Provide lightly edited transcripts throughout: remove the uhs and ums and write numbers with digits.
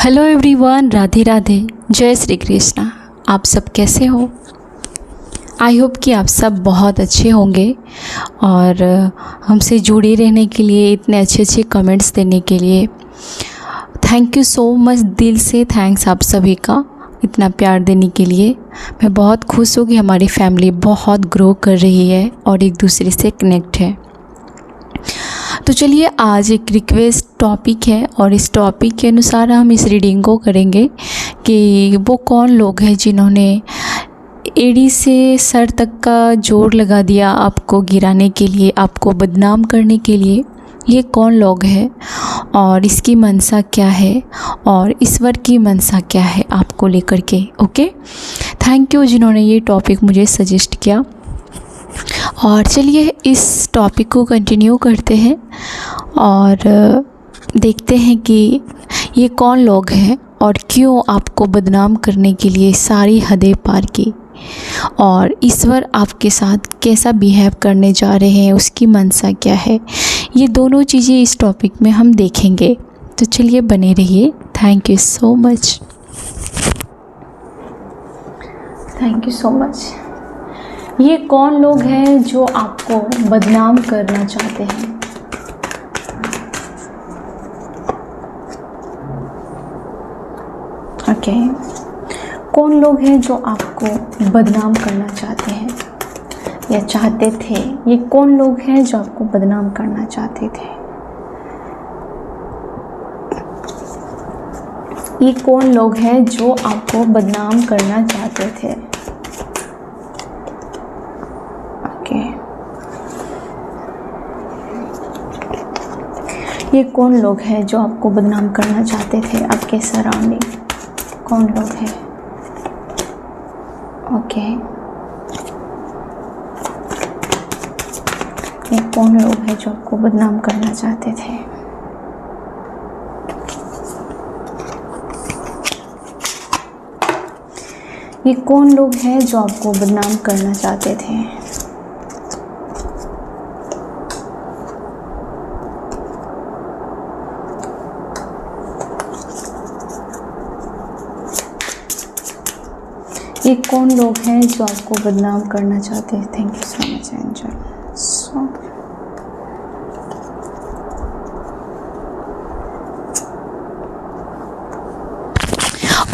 Hello everyone, Radhe Radhe, जय श्री कृष्णा। आप सब कैसे हो? आई होप कि आप सब बहुत अच्छे होंगे और हमसे जुड़े रहने के लिए, इतने अच्छे अच्छे कमेंट्स देने के लिए थैंक यू सो मच। दिल से थैंक्स आप सभी का इतना प्यार देने के लिए। मैं बहुत खुश हूँ कि हमारी फैमिली बहुत ग्रो कर रही है और एक दूसरे से कनेक्ट है। तो चलिए, आज एक रिक्वेस्ट टॉपिक है और इस टॉपिक के अनुसार हम इस रीडिंग को करेंगे कि वो कौन लोग हैं जिन्होंने एड़ी से सर तक का जोर लगा दिया आपको गिराने के लिए, आपको बदनाम करने के लिए। ये कौन लोग हैं और इसकी मनसा क्या है और ईश्वर की मनसा क्या है आपको लेकर के। ओके, थैंक यू जिन्होंने ये टॉपिक मुझे सजेस्ट किया। और चलिए इस टॉपिक को कंटिन्यू करते हैं और देखते हैं कि ये कौन लोग हैं और क्यों आपको बदनाम करने के लिए सारी हदें पार की, और ईश्वर आपके साथ कैसा बिहेव करने जा रहे हैं, उसकी मनसा क्या है। ये दोनों चीज़ें इस टॉपिक में हम देखेंगे। तो चलिए बने रहिए। Thank you so much. Thank you so much. ये कौन लोग हैं जो आपको बदनाम करना चाहते हैं? ओके, कौन लोग हैं जो आपको बदनाम करना चाहते हैं या चाहते थे? ये कौन लोग हैं जो आपको बदनाम करना चाहते थे? ये कौन लोग हैं जो आपको बदनाम करना चाहते थे? ये कौन लोग हैं जो आपको बदनाम करना चाहते थे? आपके सराउंडिंग कौन लोग हैं? ओके, ये कौन लोग हैं जो आपको बदनाम करना चाहते थे? ये कौन लोग हैं जो आपको बदनाम करना चाहते थे? ये कौन लोग हैं जो आपको बदनाम करना चाहते हैं? Thank you so much angel.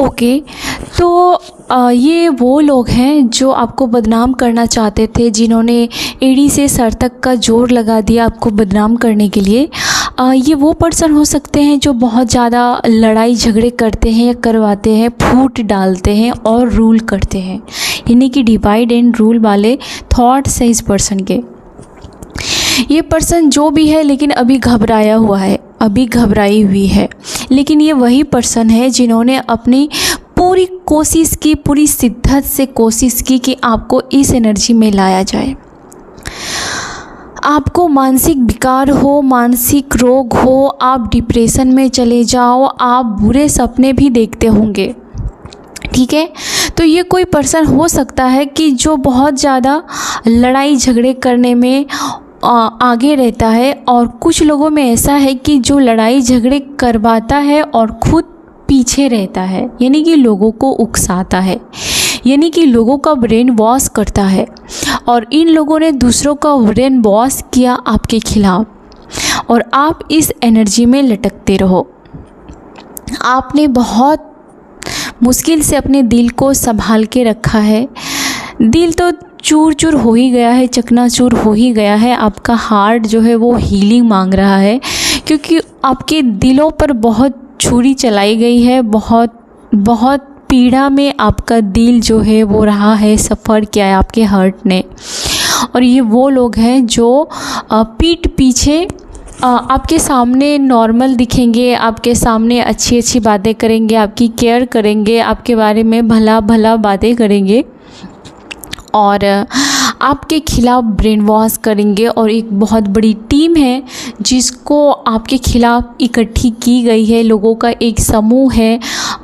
Okay, तो ये वो लोग हैं जो आपको बदनाम करना चाहते थे, जिन्होंने एड़ी से सर तक का जोर लगा दिया आपको बदनाम करने के लिए। ये वो पर्सन हो सकते हैं जो बहुत ज़्यादा लड़ाई झगड़े करते हैं या करवाते हैं, फूट डालते हैं और रूल करते हैं, यानी कि डिवाइड एंड रूल वाले थॉट्स हैं इस पर्सन के। ये पर्सन जो भी है लेकिन अभी घबराया हुआ है, अभी घबराई हुई है, लेकिन ये वही पर्सन है जिन्होंने अपनी पूरी कोशिश की, पूरी शिद्दत से कोशिश की कि आपको इस एनर्जी में लाया जाए। आपको मानसिक विकार हो, मानसिक रोग हो, आप डिप्रेशन में चले जाओ, आप बुरे सपने भी देखते होंगे, ठीक है। तो ये कोई पर्सन हो सकता है कि जो बहुत ज़्यादा लड़ाई झगड़े करने में आगे रहता है, और कुछ लोगों में ऐसा है कि जो लड़ाई झगड़े करवाता है और खुद पीछे रहता है, यानी कि लोगों को उकसाता है, यानी कि लोगों का ब्रेन वॉश करता है। और इन लोगों ने दूसरों का ब्रेन वॉश किया आपके खिलाफ, और आप इस एनर्जी में लटकते रहो। आपने बहुत मुश्किल से अपने दिल को संभाल के रखा है। दिल तो चूर चूर हो ही गया है, चकनाचूर हो ही गया है। आपका हार्ट जो है वो हीलिंग मांग रहा है, क्योंकि आपके दिलों पर बहुत छुरी चलाई गई है, बहुत पीड़ा में आपका दिल जो है वो रहा है, सफ़र किया है आपके हार्ट ने। और ये वो लोग हैं जो पीठ पीछे आपके सामने नॉर्मल दिखेंगे, आपके सामने अच्छी अच्छी बातें करेंगे, आपकी केयर करेंगे, आपके बारे में भला भला बातें करेंगे और आपके खिलाफ ब्रेन वॉश करेंगे। और एक बहुत बड़ी टीम है जिसको आपके खिलाफ इकट्ठी की गई है, लोगों का एक समूह है,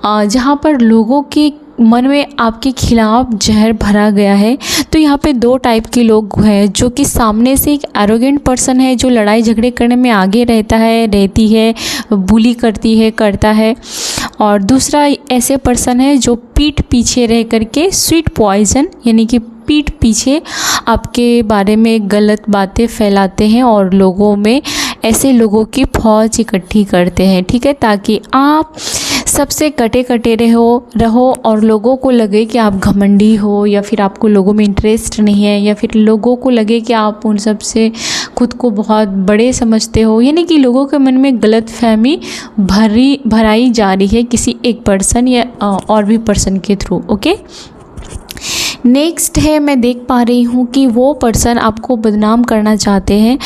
जहाँ पर लोगों के मन में आपके खिलाफ जहर भरा गया है। तो यहाँ पे दो टाइप के लोग हैं, जो कि सामने से एक एरोगेंट पर्सन है जो लड़ाई झगड़े करने में आगे रहती है, बुली करता है, और दूसरा ऐसे पर्सन है जो पीठ पीछे रह करके स्वीट पॉइजन यानी कि पीठ पीछे आपके बारे में गलत बातें फैलाते हैं और लोगों में ऐसे लोगों की फौज इकट्ठी करते हैं, ठीक है, ताकि आप सबसे कटे रहो और लोगों को लगे कि आप घमंडी हो, या फिर आपको लोगों में इंटरेस्ट नहीं है, या फिर लोगों को लगे कि आप उन सब से खुद को बहुत बड़े समझते हो। यानी कि लोगों के मन में गलतफहमी भराई जा रही है किसी एक पर्सन या और भी पर्सन के थ्रू। ओके, नेक्स्ट है, मैं देख पा रही हूँ कि वो पर्सन आपको बदनाम करना चाहते हैं,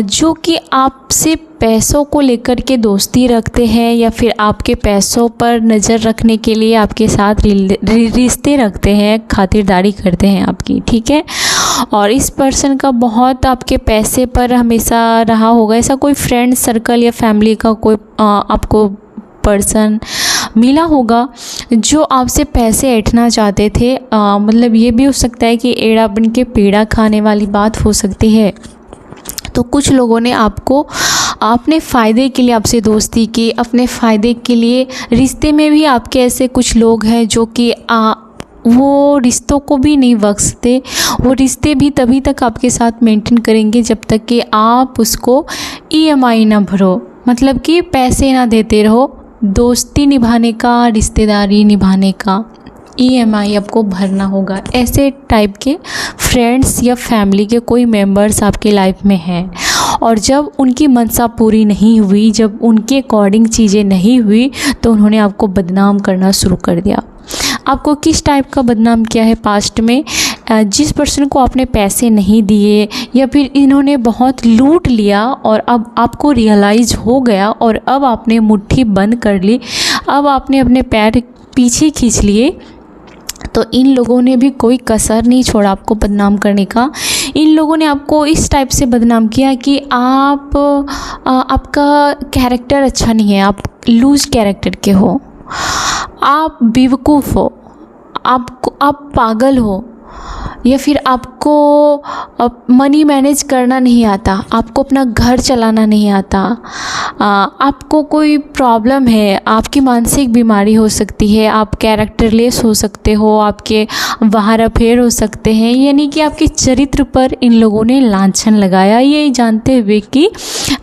जो कि आपसे पैसों को लेकर के दोस्ती रखते हैं, या फिर आपके पैसों पर नज़र रखने के लिए आपके साथ रिश्ते रखते हैं, खातिरदारी करते हैं आपकी, ठीक है। और इस पर्सन का बहुत आपके पैसे पर हमेशा रहा होगा। ऐसा कोई फ्रेंड सर्कल या फैमिली का कोई आपको पर्सन मिला होगा जो आपसे पैसे ऐंठना चाहते थे। मतलब ये भी हो सकता है कि एड़ा बन के पेड़ा खाने वाली बात हो सकती है। तो कुछ लोगों ने अपने फ़ायदे के लिए आपसे दोस्ती की, अपने फ़ायदे के लिए रिश्ते में भी आपके ऐसे कुछ लोग हैं जो कि वो रिश्तों को भी नहीं बख्शते। वो रिश्ते भी तभी तक आपके साथ मेंटेन करेंगे जब तक कि आप उसको EMI ना भरो, मतलब कि पैसे ना देते रहो। दोस्ती निभाने का, रिश्तेदारी निभाने का EMI आपको भरना होगा। ऐसे टाइप के फ्रेंड्स या फैमिली के कोई मेंबर्स आपके लाइफ में हैं, और जब उनकी मनसा पूरी नहीं हुई, जब उनके अकॉर्डिंग चीज़ें नहीं हुई, तो उन्होंने आपको बदनाम करना शुरू कर दिया। आपको किस टाइप का बदनाम किया है पास्ट में? जिस पर्सन को आपने पैसे नहीं दिए, या फिर इन्होंने बहुत लूट लिया और अब आपको रियलाइज़ हो गया और अब आपने मुट्ठी बंद कर ली, अब आपने अपने पैर पीछे खींच लिए, तो इन लोगों ने भी कोई कसर नहीं छोड़ा आपको बदनाम करने का। इन लोगों ने आपको इस टाइप से बदनाम किया कि आपका कैरेक्टर अच्छा नहीं है, आप लूज कैरेक्टर के हो, आप बेवकूफ़ हो, आप पागल हो, या फिर आपको मनी मैनेज करना नहीं आता, आपको अपना घर चलाना नहीं आता, आपको कोई प्रॉब्लम है, आपकी मानसिक बीमारी हो सकती है, आप कैरेक्टरलेस हो सकते हो, आपके बाहर अफेयर हो सकते हैं। यानी कि आपके चरित्र पर इन लोगों ने लांछन लगाया, ये जानते हुए कि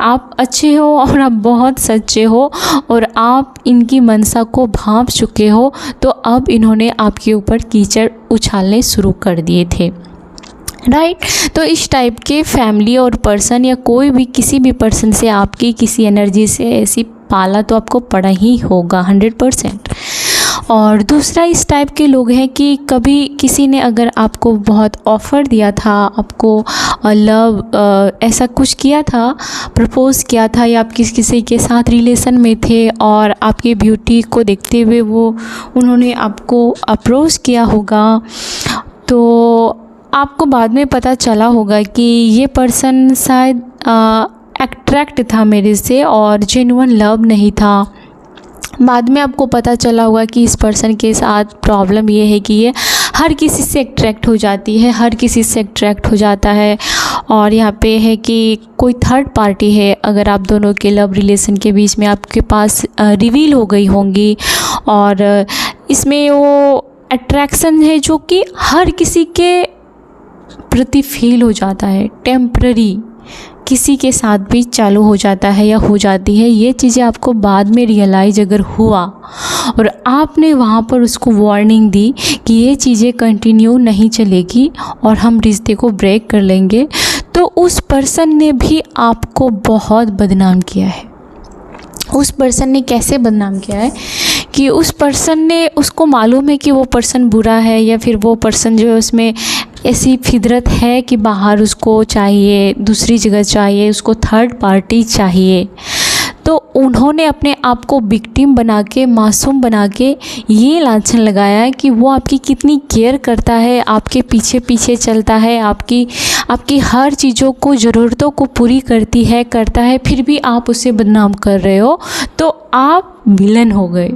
आप अच्छे हो और आप बहुत सच्चे हो और आप इनकी मनसा को भांप चुके हो। तो अब इन्होंने आपके ऊपर कीचड़ उछालने शुरू कर दिए थे, राइट। तो इस टाइप के फैमिली और पर्सन या कोई भी किसी भी पर्सन से आपकी किसी एनर्जी से ऐसी पाला तो आपको पड़ा ही होगा 100%। और दूसरा इस टाइप के लोग हैं कि कभी किसी ने अगर आपको बहुत ऑफ़र दिया था, आपको लव ऐसा कुछ किया था, प्रपोज़ किया था, या आप किसी के साथ रिलेशन में थे और आपकी ब्यूटी को देखते हुए उन्होंने आपको अप्रोच किया होगा, तो आपको बाद में पता चला होगा कि ये पर्सन शायद अट्रैक्ट था मेरे से और जेन्युइन लव नहीं था। बाद में आपको पता चला होगा कि इस पर्सन के साथ प्रॉब्लम ये है कि ये हर किसी से अट्रैक्ट हो जाती है, हर किसी से अट्रैक्ट हो जाता है। और यहाँ पे है कि कोई थर्ड पार्टी है, अगर आप दोनों के लव रिलेशन के बीच में आपके पास रिवील हो गई होंगी, और इसमें वो अट्रैक्शन है जो कि हर किसी के प्रति फील हो जाता है, टेम्पररी किसी के साथ भी चालू हो जाता है या हो जाती है। ये चीज़ें आपको बाद में रियलाइज़ अगर हुआ और आपने वहाँ पर उसको वार्निंग दी कि ये चीज़ें कंटिन्यू नहीं चलेगी और हम रिश्ते को ब्रेक कर लेंगे, तो उस पर्सन ने भी आपको बहुत बदनाम किया है। उस पर्सन ने कैसे बदनाम किया है कि उस पर्सन ने, उसको मालूम है कि वो पर्सन बुरा है, या फिर वो पर्सन जो है उसमें ऐसी फितरत है कि बाहर उसको चाहिए, दूसरी जगह चाहिए, उसको थर्ड पार्टी चाहिए। तो उन्होंने अपने आप को विक्टिम बना के, मासूम बना के ये लांछन लगाया कि वो आपकी कितनी केयर करता है, आपके पीछे पीछे चलता है, आपकी हर चीज़ों को, ज़रूरतों को पूरी करता है, फिर भी आप उसे बदनाम कर रहे हो, तो आप विलन हो गए।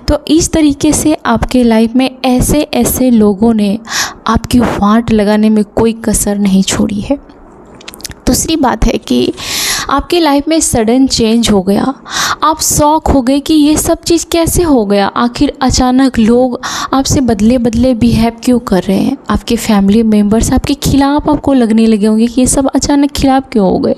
तो इस तरीके से आपके लाइफ में ऐसे ऐसे लोगों ने आपकी वाट लगाने में कोई कसर नहीं छोड़ी है। दूसरी बात है कि आपकी लाइफ में सडन चेंज हो गया, आप शॉक हो गए कि ये सब चीज़ कैसे हो गया, आखिर अचानक लोग आपसे बदले बदले बिहेव क्यों कर रहे हैं। आपके फैमिली मेम्बर्स आपके खिलाफ आपको लगने लगे होंगे कि ये सब अचानक खिलाफ क्यों हो गए।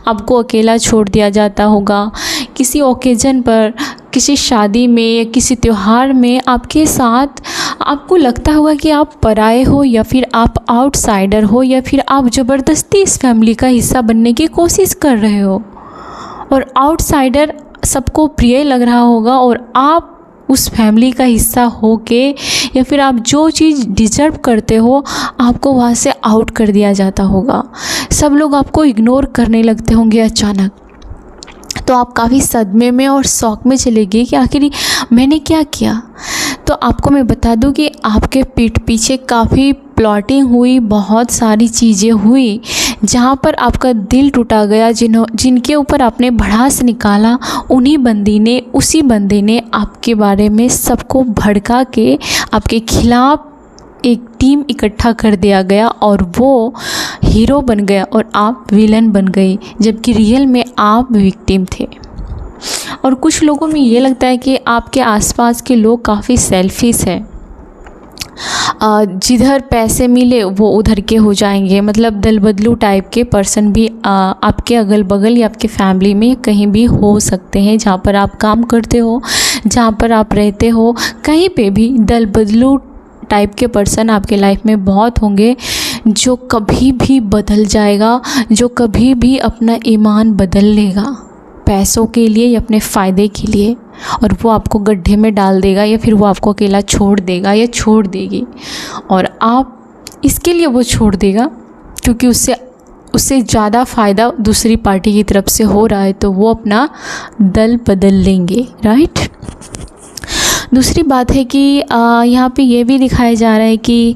आपको अकेला छोड़ दिया जाता होगा, किसी ओकेजन पर, किसी शादी में या किसी त्यौहार में आपके साथ आपको लगता होगा कि आप पराए हो या फिर आप आउटसाइडर हो या फिर आप ज़बरदस्ती इस फैमिली का हिस्सा बनने की कोशिश कर रहे हो। और आउटसाइडर सबको प्रिय लग रहा होगा और आप उस फैमिली का हिस्सा हो के या फिर आप जो चीज़ डिज़र्व करते हो आपको वहाँ से आउट कर दिया जाता होगा। सब लोग आपको इग्नोर करने लगते होंगे अचानक। तो आप काफ़ी सदमे में और शौक में चले गए कि आखिर मैंने क्या किया। तो आपको मैं बता दूं कि आपके पीठ पीछे काफ़ी प्लॉटिंग हुई, बहुत सारी चीज़ें हुई जहाँ पर आपका दिल टूटा गया। जिनके ऊपर आपने भड़ास निकाला उसी बंदे ने आपके बारे में सबको भड़का के आपके खिलाफ एक टीम इकट्ठा कर दिया गया और वो हीरो बन गया और आप विलन बन गई, जबकि रियल में आप विक्टिम थे। और कुछ लोगों में ये लगता है कि आपके आसपास के लोग काफ़ी सेल्फिश हैं, जिधर पैसे मिले वो उधर के हो जाएंगे। मतलब दल बदलू टाइप के पर्सन भी आपके अगल बगल या आपके फैमिली में कहीं भी हो सकते हैं। जहाँ पर आप काम करते हो, जहाँ पर आप रहते हो, कहीं पे भी दल बदलू टाइप के पर्सन आपके लाइफ में बहुत होंगे, जो कभी भी बदल जाएगा, जो कभी भी अपना ईमान बदल लेगा पैसों के लिए या अपने फ़ायदे के लिए, और वो आपको गड्ढे में डाल देगा या फिर वो आपको अकेला छोड़ देगा या छोड़ देगी। और आप इसके लिए वो छोड़ देगा क्योंकि उससे ज़्यादा फ़ायदा दूसरी पार्टी की तरफ से हो रहा है, तो वो अपना दल बदल लेंगे, राइट। दूसरी बात है कि यहाँ पे ये भी दिखाया जा रहा है कि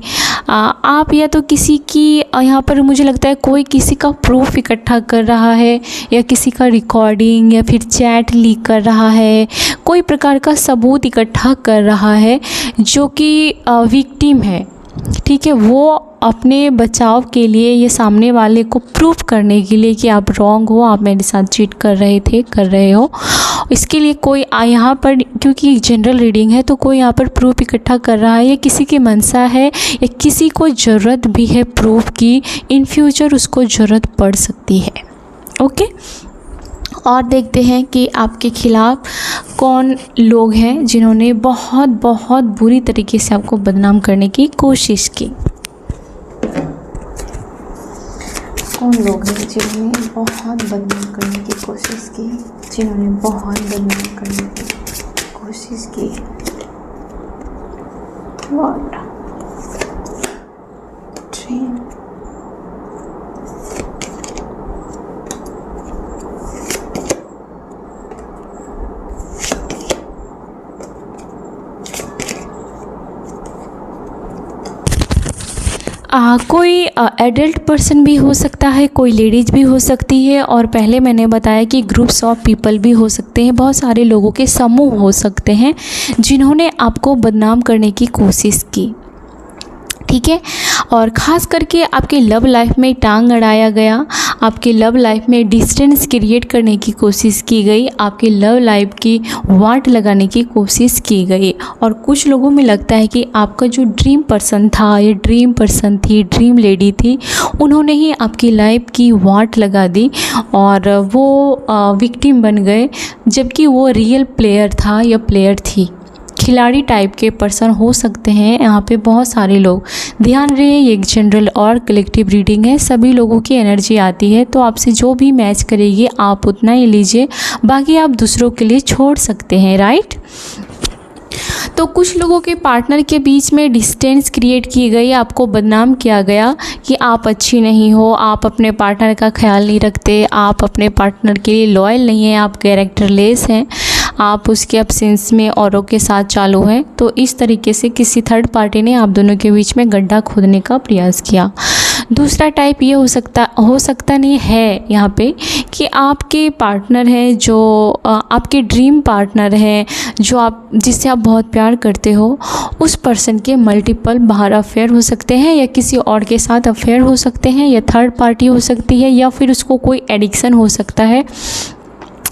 आप या तो किसी की यहाँ पर मुझे लगता है कोई किसी का प्रूफ इकट्ठा कर रहा है या किसी का रिकॉर्डिंग या फिर चैट लीक कर रहा है, कोई प्रकार का सबूत इकट्ठा कर रहा है जो कि विक्टिम है, ठीक है। वो अपने बचाव के लिए, ये सामने वाले को प्रूफ करने के लिए कि आप रॉन्ग हो, आप मेरे साथ चीट कर रहे हो, इसके लिए कोई यहाँ पर, क्योंकि जनरल रीडिंग है तो कोई यहाँ पर प्रूफ इकट्ठा कर रहा है। या किसी की मनसा है या किसी को ज़रूरत भी है प्रूफ की, इन फ्यूचर उसको ज़रूरत पड़ सकती है, ओके। और देखते हैं कि आपके खिलाफ कौन लोग हैं जिन्होंने बहुत बहुत बुरी तरीके से आपको बदनाम करने की कोशिश की। कौन लोग हैं जिन्होंने बहुत बदनाम करने की कोशिश की, जिन्होंने बहुत बदनाम करने की कोशिश की। What dream. कोई एडल्ट पर्सन भी हो सकता है, कोई लेडीज़ भी हो सकती है, और पहले मैंने बताया कि ग्रुप्स ऑफ पीपल भी हो सकते हैं, बहुत सारे लोगों के समूह हो सकते हैं जिन्होंने आपको बदनाम करने की कोशिश की, ठीक है। और ख़ास करके आपके लव लाइफ में टांग अड़ाया गया, आपके लव लाइफ में डिस्टेंस क्रिएट करने की कोशिश की गई, आपके लव लाइफ की वाट लगाने की कोशिश की गई। और कुछ लोगों में लगता है कि आपका जो ड्रीम पर्सन था या ड्रीम पर्सन थी, ड्रीम लेडी थी, उन्होंने ही आपकी लाइफ की वाट लगा दी और वो विक्टिम बन गए, जबकि वो रियल प्लेयर था या प्लेयर थी। खिलाड़ी टाइप के पर्सन हो सकते हैं यहाँ पे बहुत सारे लोग। ध्यान रहे, ये एक जनरल और कलेक्टिव रीडिंग है, सभी लोगों की एनर्जी आती है, तो आपसे जो भी मैच करेगी आप उतना ही लीजिए, बाकी आप दूसरों के लिए छोड़ सकते हैं, राइट। तो कुछ लोगों के पार्टनर के बीच में डिस्टेंस क्रिएट की गई, आपको बदनाम किया गया कि आप अच्छी नहीं हो, आप अपने पार्टनर का ख्याल नहीं रखते, आप अपने पार्टनर के लिए लॉयल नहीं हैं, आप कैरेक्टरलेस हैं, आप उसके एब्सेंस में औरों के साथ चालू हैं। तो इस तरीके से किसी थर्ड पार्टी ने आप दोनों के बीच में गड्ढा खोदने का प्रयास किया। दूसरा टाइप ये हो सकता नहीं है यहाँ पे कि आपके पार्टनर हैं जो आपके ड्रीम पार्टनर हैं, जो जिससे आप बहुत प्यार करते हो, उस पर्सन के मल्टीपल बाहर अफेयर हो सकते हैं, या किसी और के साथ अफेयर हो सकते हैं, या थर्ड पार्टी हो सकती है, या फिर उसको कोई एडिक्शन हो सकता है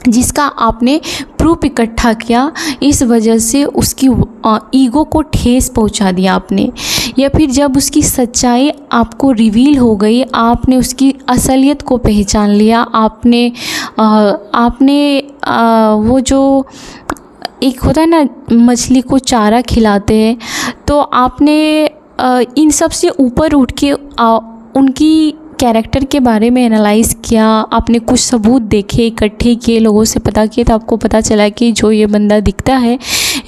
जिसका आपने प्रूफ इकट्ठा किया, इस वजह से उसकी ईगो को ठेस पहुंचा दिया आपने, या फिर जब उसकी सच्चाई आपको रिवील हो गई, आपने उसकी असलियत को पहचान लिया, आपने वो जो एक होता है ना मछली को चारा खिलाते हैं, तो आपने इन सब से ऊपर उठ के उनकी कैरेक्टर के बारे में एनालाइज़ किया, आपने कुछ सबूत देखे, इकट्ठे किए, लोगों से पता किए, तो आपको पता चला कि जो ये बंदा दिखता है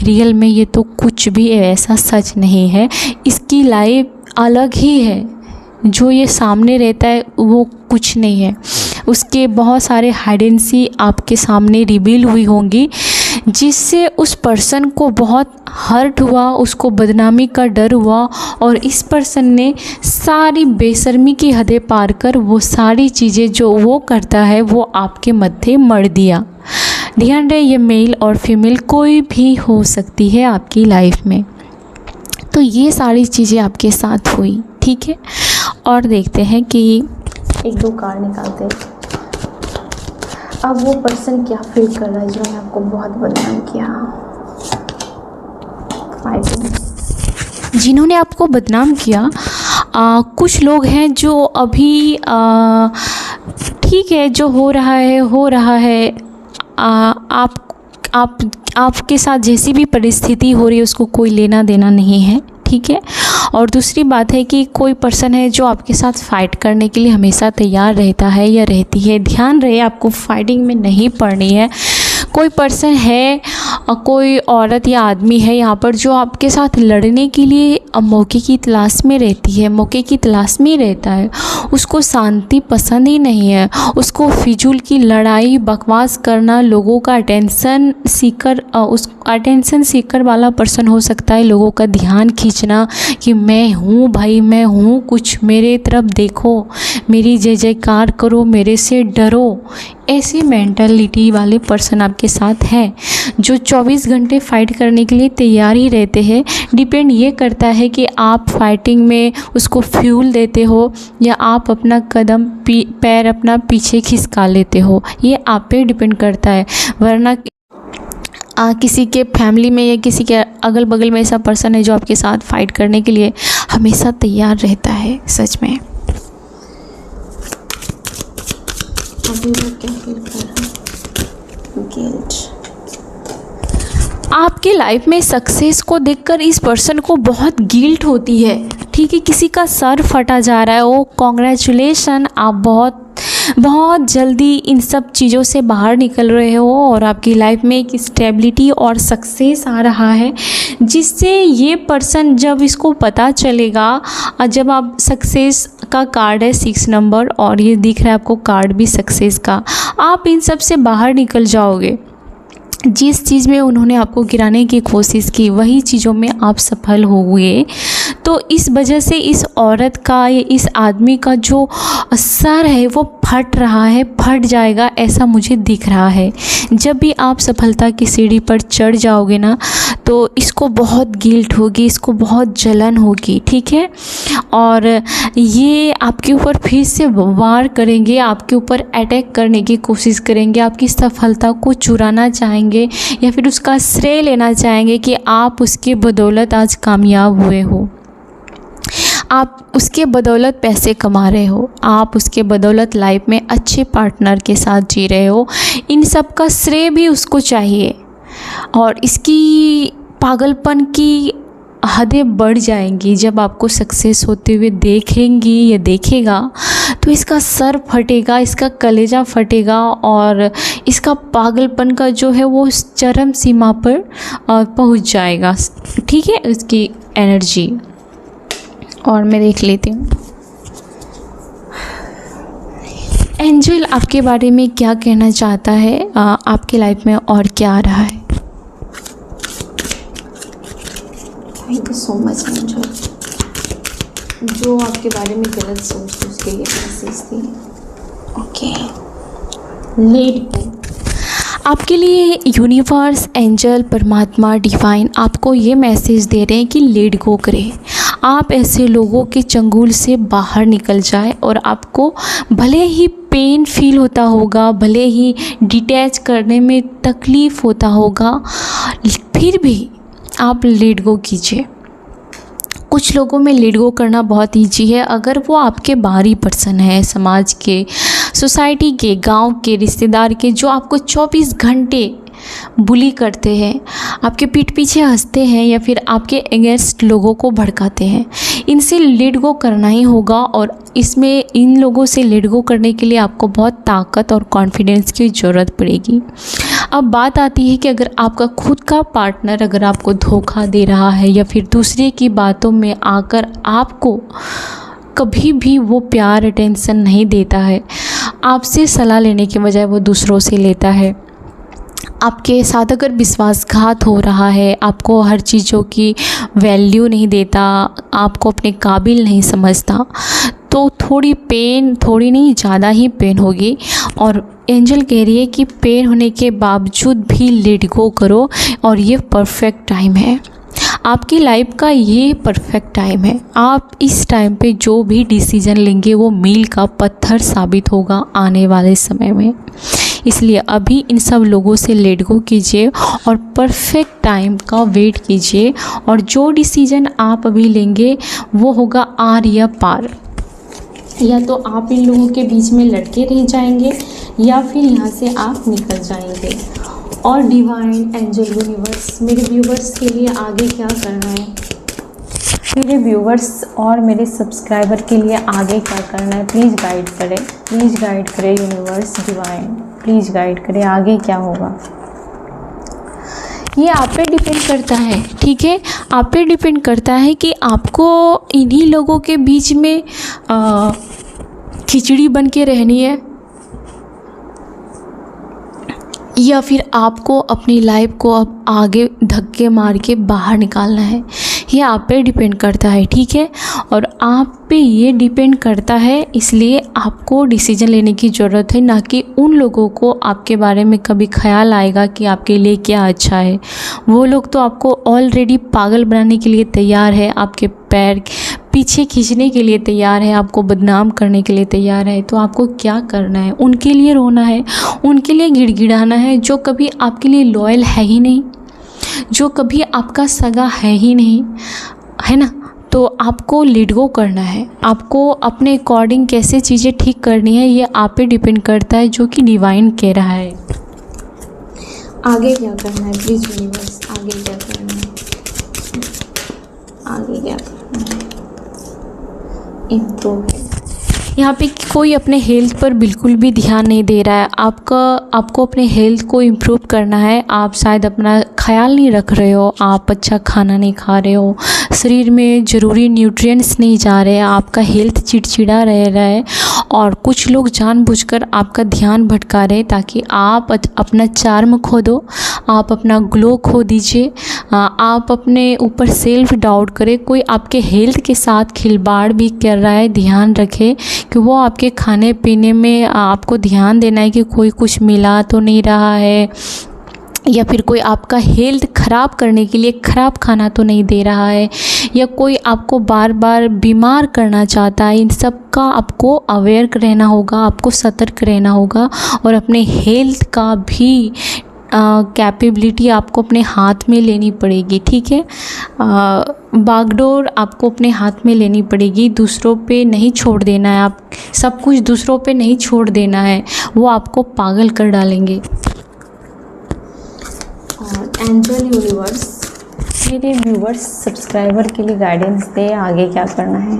रियल में ये तो कुछ भी ऐसा सच नहीं है, इसकी लाइफ अलग ही है, जो ये सामने रहता है वो कुछ नहीं है, उसके बहुत सारे हाइडेंसी आपके सामने रिवील हुई होंगी, जिससे उस पर्सन को बहुत हर्ट हुआ, उसको बदनामी का डर हुआ, और इस पर्सन ने सारी बेशर्मी की हदें पार कर वो सारी चीज़ें जो वो करता है वो आपके मत्थे मढ़ दिया। ध्यान रहे, ये मेल और फीमेल कोई भी हो सकती है आपकी लाइफ में। तो ये सारी चीज़ें आपके साथ हुई, ठीक है। और देखते हैं कि एक दो कार्ड निकालते हैं। अब वो पर्सन क्या फील कर रहा है जिन्होंने आपको बहुत बदनाम किया। जिन्होंने आपको बदनाम किया, कुछ लोग हैं जो अभी ठीक है, जो हो रहा है, आपके साथ जैसी भी परिस्थिति हो रही है उसको कोई लेना देना नहीं है, ठीक है। और दूसरी बात है कि कोई पर्सन है जो आपके साथ फ़ाइट करने के लिए हमेशा तैयार रहता है या रहती है। ध्यान रहे, आपको फाइटिंग में नहीं पड़नी है। कोई पर्सन है, कोई औरत या आदमी है यहाँ पर जो आपके साथ लड़ने के लिए मौके की तलाश में रहती है, मौके की तलाश में ही रहता है। उसको शांति पसंद ही नहीं है, उसको फिजूल की लड़ाई बकवास करना, लोगों का अटेंशन सीकर वाला पर्सन हो सकता है, लोगों का ध्यान खींचना कि मैं हूँ भाई, मैं हूँ कुछ, मेरे तरफ देखो, मेरी जय जयकार करो, मेरे से डरो। ऐसी मेंटालिटी वाले पर्सन आपके साथ हैं जो 24 घंटे फाइट करने के लिए तैयार ही रहते हैं। डिपेंड ये करता है कि आप फाइटिंग में उसको फ्यूल देते हो या आप अपना कदम पैर अपना पीछे खिसका लेते हो, ये आप पे डिपेंड करता है। वरना किसी के फैमिली में या किसी के अगल बगल में ऐसा पर्सन है जो आपके साथ फाइट करने के लिए हमेशा तैयार रहता है। सच में आपके लाइफ में सक्सेस को देखकर इस पर्सन को बहुत गिल्ट होती है, ठीक है। किसी का सर फटा जा रहा है, वो कॉन्ग्रेचुलेशन, आप बहुत जल्दी इन सब चीज़ों से बाहर निकल रहे हो और आपकी लाइफ में एक स्टेबिलिटी और सक्सेस आ रहा है, जिससे ये पर्सन जब इसको पता चलेगा, जब आप सक्सेस का कार्ड है 6 नंबर और ये दिख रहा है आपको कार्ड भी सक्सेस का, आप इन सब से बाहर निकल जाओगे। जिस चीज़ में उन्होंने आपको गिराने की कोशिश की वही चीज़ों में आप सफल हो गए। तो इस वजह से इस औरत का या इस आदमी का जो सर है वो फट रहा है, फट जाएगा, ऐसा मुझे दिख रहा है। जब भी आप सफलता की सीढ़ी पर चढ़ जाओगे ना, तो इसको बहुत गिल्ट होगी, इसको बहुत जलन होगी, ठीक है। और ये आपके ऊपर फिर से वार करेंगे, आपके ऊपर अटैक करने की कोशिश करेंगे, आपकी सफलता को चुराना चाहेंगे या फिर उसका श्रेय लेना चाहेंगे कि आप उसके बदौलत आज कामयाब हुए हो, आप उसके बदौलत पैसे कमा रहे हो, आप उसके बदौलत लाइफ में अच्छे पार्टनर के साथ जी रहे हो। इन सब का श्रेय भी उसको चाहिए और इसकी पागलपन की हदें बढ़ जाएंगी। जब आपको सक्सेस होते हुए देखेंगी या देखेगा तो इसका सर फटेगा, इसका कलेजा फटेगा और इसका पागलपन का जो है वो चरम सीमा पर पहुंच जाएगा, ठीक है, इसकी एनर्जी। और मैं देख लेती हूँ एंजल आपके बारे में क्या कहना चाहता है, आपके लाइफ में और क्या आ रहा है। Thank you so much angel. जो आपके बारे में गलत सोचते उसके लिए मैसेज दी। Okay, let go. आपके लिए यूनिवर्स, एंजल, परमात्मा, डिवाइन आपको ये मैसेज दे रहे हैं कि लेट गो करें। आप ऐसे लोगों के चंगुल से बाहर निकल जाए और आपको भले ही पेन फील होता होगा, भले ही डिटैच करने में तकलीफ़ होता होगा, फिर भी आप लेट गो कीजिए। कुछ लोगों में लेट गो करना बहुत ईजी है। अगर वो आपके बाहरी पर्सन है, समाज के, सोसाइटी के, गांव के, रिश्तेदार के, जो आपको 24 घंटे बुली करते हैं, आपके पीठ पीछे हंसते हैं या फिर आपके अगेंस्ट लोगों को भड़काते हैं, इनसे लेट गो करना ही होगा। और इसमें इन लोगों से लेट गो करने के लिए आपको बहुत ताकत और कॉन्फिडेंस की ज़रूरत पड़ेगी। अब बात आती है कि अगर आपका खुद का पार्टनर अगर आपको धोखा दे रहा है या फिर दूसरे की बातों में आकर आपको कभी भी वो प्यार, अटेंशन नहीं देता है, आपसे सलाह लेने के बजाय वो दूसरों से लेता है, आपके साथ अगर विश्वासघात हो रहा है, आपको हर चीज़ों की वैल्यू नहीं देता, आपको अपने काबिल नहीं समझता, तो थोड़ी पेन, थोड़ी नहीं ज़्यादा ही पेन होगी। और एंजल कह रही है कि पेन होने के बावजूद भी लेट गो करो और ये परफेक्ट टाइम है। आपकी लाइफ का ये परफेक्ट टाइम है। आप इस टाइम पे जो भी डिसीज़न लेंगे वो मील का पत्थर साबित होगा आने वाले समय में। इसलिए अभी इन सब लोगों से लेट गो कीजिए और परफेक्ट टाइम का वेट कीजिए, और जो डिसीज़न आप अभी लेंगे वो होगा आर या पार। या तो आप इन लोगों के बीच में लड़के रह जाएंगे या फिर यहाँ से आप निकल जाएंगे। और डिवाइन, एंजल, यूनिवर्स मेरे व्यूवर्स के लिए आगे क्या करना है, मेरे व्यूवर्स और मेरे सब्सक्राइबर के लिए आगे क्या करना है, प्लीज़ गाइड करें, प्लीज़ गाइड करें यूनिवर्स, डिवाइन प्लीज़ गाइड करें, आगे क्या होगा। ये आप पे डिपेंड करता है, ठीक है, आप पे डिपेंड करता है कि आपको इन्हीं लोगों के बीच में खिचड़ी बन के रहनी है या फिर आपको अपनी लाइफ को अब आगे धक्के मार के बाहर निकालना है। ये आप पे डिपेंड करता है, ठीक है। और आप पे ये डिपेंड करता है, इसलिए आपको डिसीजन लेने की ज़रूरत है, ना कि उन लोगों को आपके बारे में कभी ख्याल आएगा कि आपके लिए क्या अच्छा है। वो लोग तो आपको ऑलरेडी पागल बनाने के लिए तैयार है, आपके पैर पीछे खींचने के लिए तैयार है, आपको बदनाम करने के लिए तैयार है। तो आपको क्या करना है, उनके लिए रोना है, उनके लिए गिड़गिड़ाना है, जो कभी आपके लिए लॉयल है ही नहीं, जो कभी आपका सगा है ही नहीं, है ना। तो आपको लेट गो करना है, आपको अपने अकॉर्डिंग कैसे चीज़ें ठीक करनी है ये आप पे डिपेंड करता है, जो कि डिवाइन कह रहा है। आगे क्या करना है प्लीज़ यूनिवर्स, आगे क्या करना है, आगे क्या करना है, इम्प्रूव। यहाँ पे कोई अपने हेल्थ पर बिल्कुल भी ध्यान नहीं दे रहा है। आपको अपने हेल्थ को इम्प्रूव करना है। आप शायद अपना ख्याल नहीं रख रहे हो, आप अच्छा खाना नहीं खा रहे हो, शरीर में ज़रूरी न्यूट्रिएंट्स नहीं जा रहे हैं, आपका हेल्थ चिड़चिड़ा रह रहा है। और कुछ लोग जानबूझकर आपका ध्यान भटका रहे हैं ताकि आप अपना चार्म खो दो, आप अपना ग्लो खो दीजिए, आप अपने ऊपर सेल्फ डाउट करें। कोई आपके हेल्थ के साथ खिलवाड़ भी कर रहा है, ध्यान रखें कि वो आपके खाने पीने में आपको ध्यान देना है कि कोई कुछ मिला तो नहीं रहा है, या फिर कोई आपका हेल्थ ख़राब करने के लिए ख़राब खाना तो नहीं दे रहा है, या कोई आपको बार बार बीमार करना चाहता है। इन सब का आपको अवेयर रहना होगा, आपको सतर्क रहना होगा, और अपने हेल्थ का भी कैपेबिलिटी आपको अपने हाथ में लेनी पड़ेगी, ठीक है। बागडोर आपको अपने हाथ में लेनी पड़ेगी, दूसरों पे नहीं छोड़ देना है, आप सब कुछ दूसरों पे नहीं छोड़ देना है, वो आपको पागल कर डालेंगे। और एंजल, यूनिवर्स मेरे व्यूवर्स, सब्सक्राइबर के लिए गाइडेंस दे, आगे क्या करना है।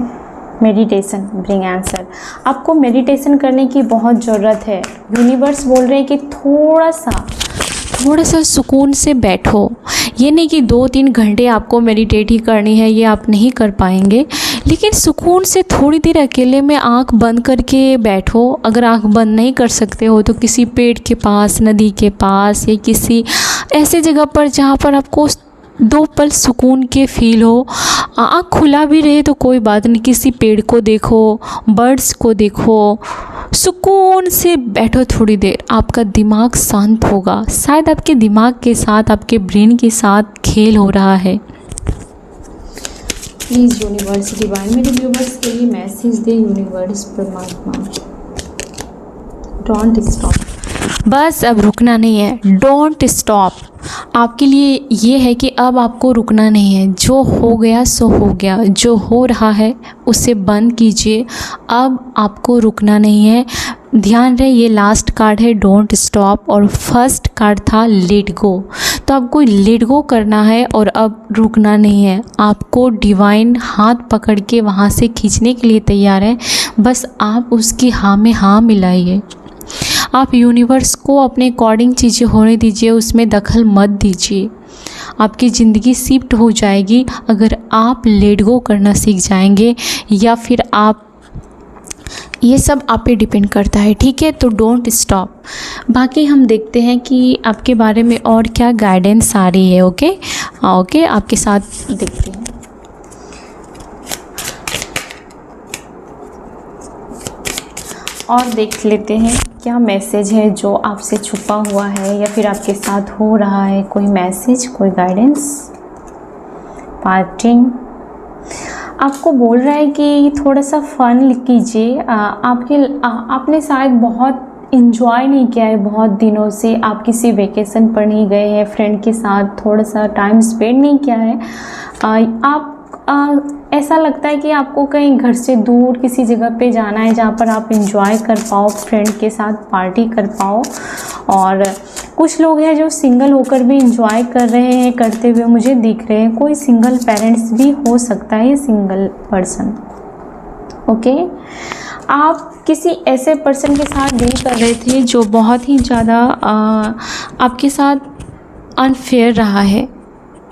Meditation, bring answer. आपको मेडिटेशन करने की बहुत ज़रूरत है। यूनिवर्स बोल रहे हैं कि थोड़ा सा सुकून से बैठो। ये नहीं कि 2-3 घंटे आपको मेडिटेट ही करनी है, ये आप नहीं कर पाएंगे, लेकिन सुकून से थोड़ी देर अकेले में आंख बंद करके बैठो। अगर आंख बंद नहीं कर सकते हो तो किसी पेड़ के पास, नदी के पास, या किसी ऐसे जगह पर जहाँ पर आपको 2 पल सुकून के फील हो, आँख खुला भी रहे तो कोई बात नहीं, किसी पेड़ को देखो, बर्ड्स को देखो, सुकून से बैठो थोड़ी देर, आपका दिमाग शांत होगा। शायद आपके दिमाग के साथ, आपके ब्रेन के साथ खेल हो रहा है। प्लीज़ यूनिवर्स डिवाइन मेरे व्यूवर्स के लिए मैसेज दे, यूनिवर्स परमात्मा। डोंट स्टॉप, बस अब रुकना नहीं है। डोंट स्टॉप आपके लिए ये है कि अब आपको रुकना नहीं है। जो हो गया सो हो गया, जो हो रहा है उसे बंद कीजिए। अब आपको रुकना नहीं है। ध्यान रहे ये लास्ट कार्ड है डोंट स्टॉप, और फर्स्ट कार्ड था लेट गो। तो आपको लेट गो करना है और अब रुकना नहीं है। आपको डिवाइन हाथ पकड़ के वहाँ से खींचने के लिए तैयार है, बस आप उसकी हाँ में हाँ मिलाइए। आप यूनिवर्स को अपने अकॉर्डिंग चीज़ें होने दीजिए, उसमें दखल मत दीजिए। आपकी ज़िंदगी शिफ्ट हो जाएगी अगर आप लेट गो करना सीख जाएंगे, या फिर आप, ये सब आप पे डिपेंड करता है, ठीक है। तो डोंट स्टॉप। बाकी हम देखते हैं कि आपके बारे में और क्या गाइडेंस आ रही है। ओके आपके साथ देखते हैं। और देख लेते हैं क्या मैसेज है जो आपसे छुपा हुआ है या फिर आपके साथ हो रहा है। कोई मैसेज, कोई गाइडेंस। पार्टिंग आपको बोल रहा है कि थोड़ा सा फन कीजिए। आपने शायद बहुत इन्जॉय नहीं किया है बहुत दिनों से। आप किसी वेकेशन पर नहीं गए हैं, फ्रेंड के साथ थोड़ा सा टाइम स्पेंड नहीं किया है। आप ऐसा लगता है कि आपको कहीं घर से दूर किसी जगह पे जाना है जहाँ पर आप इंजॉय कर पाओ, फ्रेंड के साथ पार्टी कर पाओ। और कुछ लोग हैं जो सिंगल होकर भी इंजॉय कर रहे हैं, करते हुए मुझे दिख रहे हैं। कोई सिंगल पेरेंट्स भी हो सकता है, सिंगल पर्सन। ओके, आप किसी ऐसे पर्सन के साथ डील कर रहे थे जो बहुत ही ज़्यादा आपके साथ अनफेयर रहा है।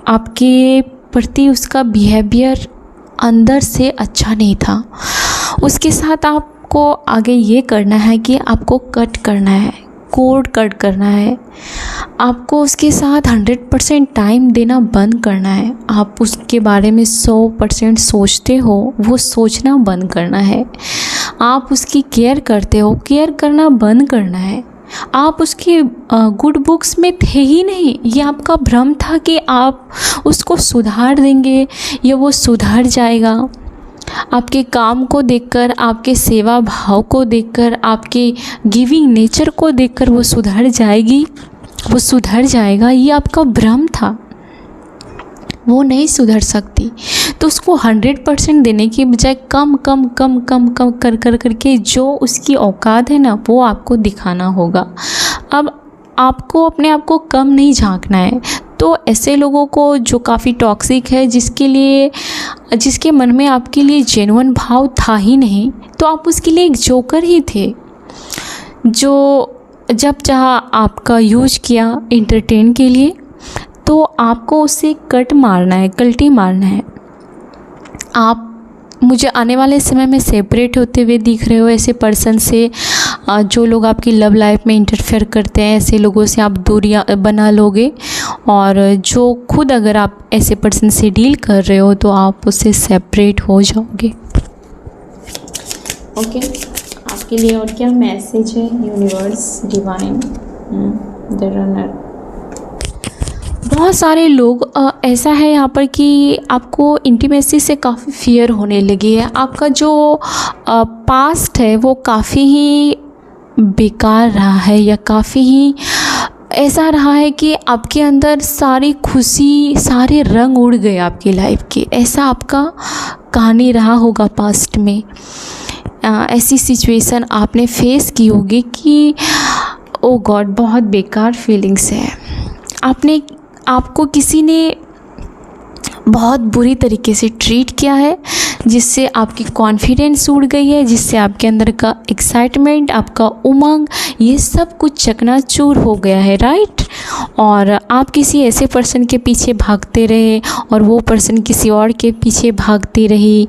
आपके प्रति उसका बिहेवियर अंदर से अच्छा नहीं था। उसके साथ आपको आगे ये करना है कि आपको कट करना है, कोड कट करना है। आपको उसके साथ 100% टाइम देना बंद करना है। आप उसके बारे में 100% सोचते हो, वो सोचना बंद करना है। आप उसकी केयर करते हो, केयर करना बंद करना है। आप उसकी गुड बुक्स में थे ही नहीं। ये आपका भ्रम था कि आप उसको सुधार देंगे या वो सुधर जाएगा। आपके काम को देखकर, आपके सेवा भाव को देखकर, आपके गिविंग नेचर को देखकर वो सुधर जाएगी, वो सुधर जाएगा। ये आपका भ्रम था। वो नहीं सुधर सकती। तो उसको 100% देने की बजाय कम कम कम कम कम कर कर करके जो उसकी औकात है ना, वो आपको दिखाना होगा। अब आपको अपने आप को कम नहीं झांकना है। तो ऐसे लोगों को जो काफ़ी टॉक्सिक है, जिसके मन में आपके लिए जेन्युइन भाव था ही नहीं, तो आप उसके लिए एक जोकर ही थे, जो जब चाहा आपका यूज किया एंटरटेन के लिए। तो आपको उससे कट मारना है, कल्टी मारना है। आप मुझे आने वाले समय में सेपरेट होते हुए दिख रहे हो ऐसे पर्सन से। जो लोग आपकी लव लाइफ में इंटरफेयर करते हैं, ऐसे लोगों से आप दूरियां बना लोगे। और जो खुद अगर आप ऐसे पर्सन से डील कर रहे हो तो आप उससे सेपरेट हो जाओगे। ओके, आपके लिए और क्या मैसेज है यूनिवर्स डिवाइन? The runner. बहुत सारे लोग ऐसा है यहाँ पर कि आपको इंटीमेसी से काफ़ी फियर होने लगी है। आपका जो पास्ट है वो काफ़ी ही बेकार रहा है, या काफ़ी ही ऐसा रहा है कि आपके अंदर सारी खुशी, सारे रंग उड़ गए आपकी लाइफ के। ऐसा आपका कहानी रहा होगा पास्ट में। ऐसी सिचुएशन आपने फेस की होगी कि ओ गॉड, बहुत बेकार फीलिंग्स है। आपको किसी ने बहुत बुरी तरीके से ट्रीट किया है, जिससे आपकी कॉन्फिडेंस उड़ गई है, जिससे आपके अंदर का एक्साइटमेंट, आपका उमंग, ये सब कुछ चकनाचूर हो गया है, राइट। और आप किसी ऐसे पर्सन के पीछे भागते रहे और वो पर्सन किसी और के पीछे भागती रही।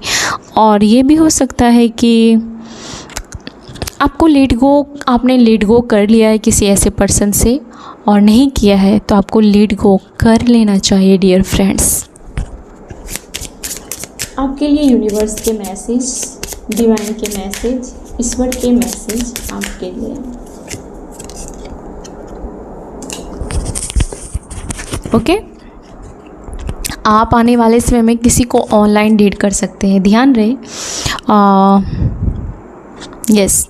और ये भी हो सकता है कि आपने लेट गो कर लिया है किसी ऐसे पर्सन से, और नहीं किया है तो आपको लेट गो कर लेना चाहिए डियर फ्रेंड्स। आपके लिए यूनिवर्स के मैसेज, डिवाइन के मैसेज, ईश्वर के मैसेज आपके लिए। ओके, आप आने वाले समय में किसी को ऑनलाइन डेट कर सकते हैं, ध्यान रहे। यस,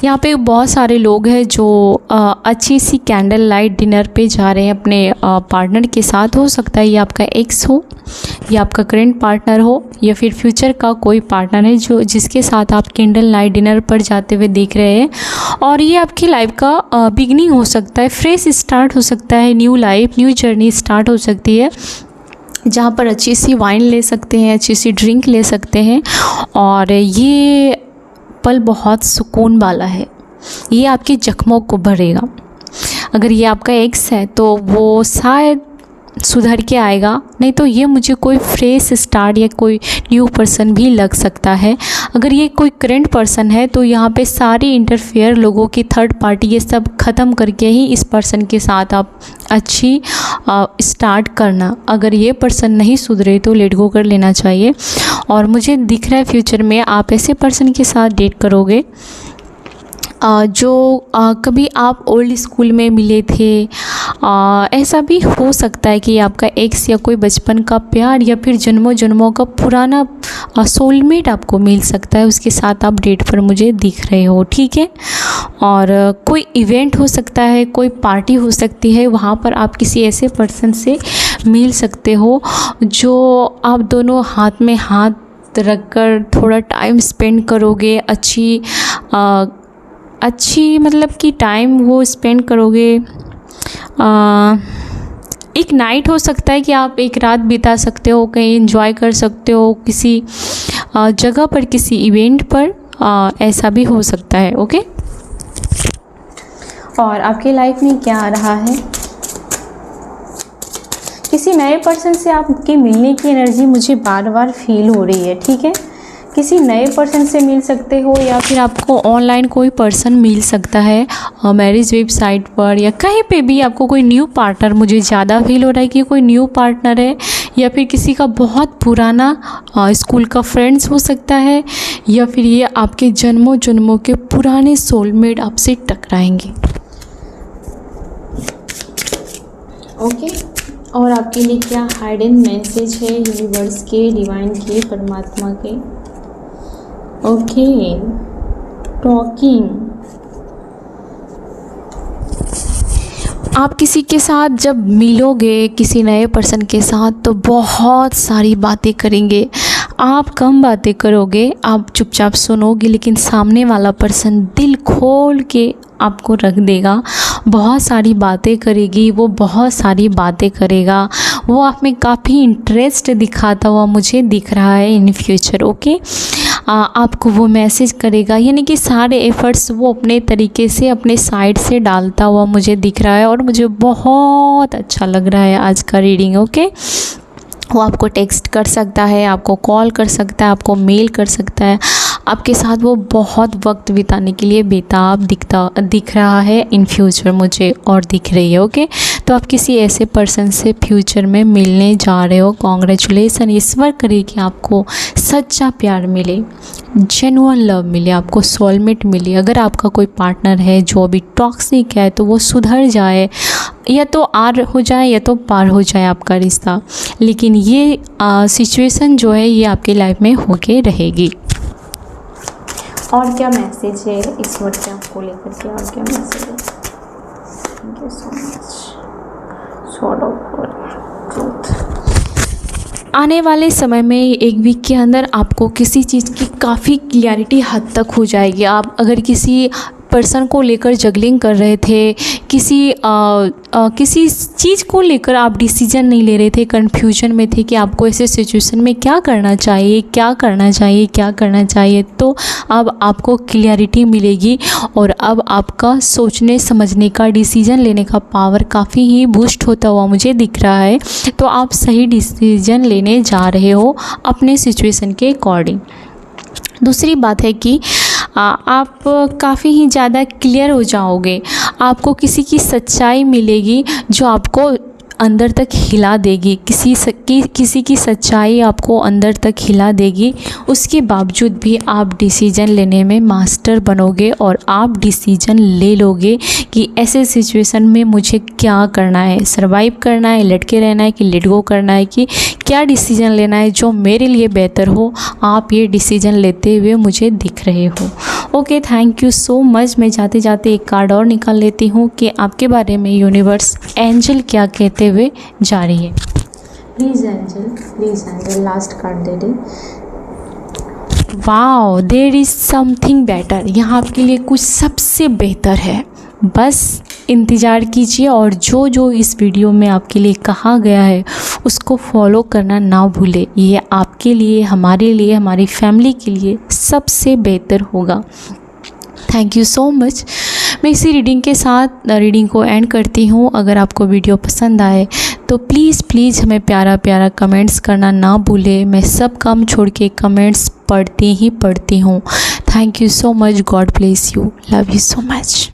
यहाँ पे बहुत सारे लोग हैं जो अच्छी सी कैंडल लाइट डिनर पे जा रहे हैं अपने पार्टनर के साथ। हो सकता है ये आपका एक्स हो, या आपका करंट पार्टनर हो, या फिर फ्यूचर का कोई पार्टनर है जो जिसके साथ आप कैंडल लाइट डिनर पर जाते हुए देख रहे हैं। और ये आपकी लाइफ का बिगनिंग हो सकता है, फ्रेश स्टार्ट हो सकता है, new life, new journey start हो सकती है, जहाँ पर अच्छी सी वाइन ले सकते हैं, अच्छी सी ड्रिंक ले सकते हैं। और ये पल बहुत सुकून वाला है, ये आपके जख्मों को भरेगा। अगर ये आपका एक्स है तो वो शायद सुधर के आएगा, नहीं तो ये मुझे कोई फ्रेश स्टार्ट या कोई न्यू पर्सन भी लग सकता है। अगर ये कोई करंट पर्सन है तो यहाँ पे सारी इंटरफेयर लोगों की, थर्ड पार्टी, ये सब ख़त्म करके ही इस पर्सन के साथ आप अच्छी स्टार्ट करना। अगर ये पर्सन नहीं सुधरे तो लेट गो कर लेना चाहिए। और मुझे दिख रहा है फ्यूचर में आप ऐसे पर्सन के साथ डेट करोगे जो कभी आप ओल्ड स्कूल में मिले थे। ऐसा भी हो सकता है कि आपका एक्स या कोई बचपन का प्यार या फिर जन्मों जन्मों का पुराना सोलमेट आपको मिल सकता है, उसके साथ आप डेट पर मुझे दिख रहे हो, ठीक है। और कोई इवेंट हो सकता है, कोई पार्टी हो सकती है, वहाँ पर आप किसी ऐसे पर्सन से मिल सकते हो जो आप दोनों हाथ में हाथ रखकर थोड़ा टाइम स्पेंड करोगे। अच्छी मतलब कि टाइम वो स्पेंड करोगे। एक नाइट हो सकता है कि आप एक रात बिता सकते हो, कहीं एंजॉय कर सकते हो किसी जगह पर, किसी इवेंट पर, ऐसा भी हो सकता है। ओके, और आपकी लाइफ में क्या आ रहा है? किसी नए पर्सन से आपके मिलने की एनर्जी मुझे बार बार फील हो रही है, ठीक है। किसी नए पर्सन से मिल सकते हो या फिर आपको ऑनलाइन कोई पर्सन मिल सकता है, मैरिज वेबसाइट पर या कहीं पे भी आपको कोई न्यू पार्टनर, मुझे ज़्यादा फील हो रहा है कि कोई न्यू पार्टनर है, या फिर किसी का बहुत पुराना स्कूल का फ्रेंड्स हो सकता है, या फिर ये आपके जन्मों जन्मों के पुराने सोलमेट आपसे टकराएंगे। ओके, और आपके लिए क्या हाइडन मैसेज है यूनिवर्स के, डिवाइन के, परमात्मा के? Okay, talking. आप किसी के साथ जब मिलोगे, किसी नए पर्सन के साथ, तो बहुत सारी बातें करेंगे। आप कम बातें करोगे, आप चुपचाप सुनोगे, लेकिन सामने वाला पर्सन दिल खोल के आपको रख देगा। बहुत सारी बातें करेगी, वो बहुत सारी बातें करेगा, वो आप में काफ़ी इंटरेस्ट दिखाता हुआ मुझे दिख रहा है इन फ्यूचर। ओके, आपको वो मैसेज करेगा, यानी कि सारे एफ़र्ट्स वो अपने तरीके से, अपने साइड से डालता हुआ मुझे दिख रहा है, और मुझे बहुत अच्छा लग रहा है आज का रीडिंग। ओके, वो आपको टेक्स्ट कर सकता है, आपको कॉल कर सकता है, आपको मेल कर सकता है, आपके साथ वो बहुत वक्त बिताने के लिए बेताब दिख रहा है इन फ्यूचर मुझे, और दिख रही है। ओके, तो आप किसी ऐसे पर्सन से फ्यूचर में मिलने जा रहे हो। कॉन्ग्रेचुलेसन, ईश्वर करे कि आपको सच्चा प्यार मिले, जेन्युइन लव मिले, आपको सोलमेट मिले। अगर आपका कोई पार्टनर है जो अभी टॉक्सिक है तो वो सुधर जाए, या तो आर हो जाए या तो पार हो जाए आपका रिश्ता, लेकिन ये सिचुएशन जो है ये आपकी लाइफ में होके रहेगी। और क्या मैसेज है इस वर्ड के आपको लेकर के, और क्या मैसेज है? Thank you so much. Sort of truth. आने वाले समय में एक वीक के अंदर आपको किसी चीज़ की काफ़ी क्लियरिटी हद तक हो जाएगी। आप अगर किसी पर्सन को लेकर जगलिंग कर रहे थे, किसी चीज़ को लेकर आप डिसीजन नहीं ले रहे थे, कन्फ्यूजन में थे कि आपको ऐसे सिचुएशन में क्या करना चाहिए, क्या करना चाहिए, क्या करना चाहिए, तो अब आपको क्लियरिटी मिलेगी, और अब आपका सोचने समझने का, डिसीजन लेने का पावर काफ़ी ही बूस्ट होता हुआ मुझे दिख रहा है। तो आप सही डिसीजन लेने जा रहे हो अपने सिचुएशन के अकॉर्डिंग। दूसरी बात है कि आप काफ़ी ही ज़्यादा क्लियर हो जाओगे, आपको किसी की सच्चाई मिलेगी जो आपको अंदर तक हिला देगी, किसी की सच्चाई आपको अंदर तक हिला देगी। उसके बावजूद भी आप डिसीजन लेने में मास्टर बनोगे और आप डिसीजन ले लोगे कि ऐसे सिचुएशन में मुझे क्या करना है, सर्वाइव करना है, लटके रहना है कि लेट गो करना है, कि क्या डिसीजन लेना है जो मेरे लिए बेहतर हो। आप ये डिसीजन लेते हुए मुझे दिख रहे हो। Okay, thank you so much. मैं जाते जाते एक कार्ड और निकाल लेती हूँ कि आपके बारे में यूनिवर्स एंजल क्या कहते हुए जा रही है। प्लीज़ एंजल लास्ट कार्ड दे दे। Wow, there is something better. यहाँ आपके लिए कुछ सबसे बेहतर है, बस इंतज़ार कीजिए और जो जो इस वीडियो में आपके लिए कहा गया है उसको फॉलो करना ना भूलें। ये आपके लिए, हमारे लिए, हमारी फैमिली के लिए सबसे बेहतर होगा। Thank you so much. मैं इसी रीडिंग के साथ रीडिंग को एंड करती हूँ। अगर आपको वीडियो पसंद आए तो प्लीज़ हमें प्यारा प्यारा कमेंट्स करना ना भूलें। मैं सब काम छोड़ के कमेंट्स पढ़ती हूँ। Thank you so much. God bless you. Love you so much.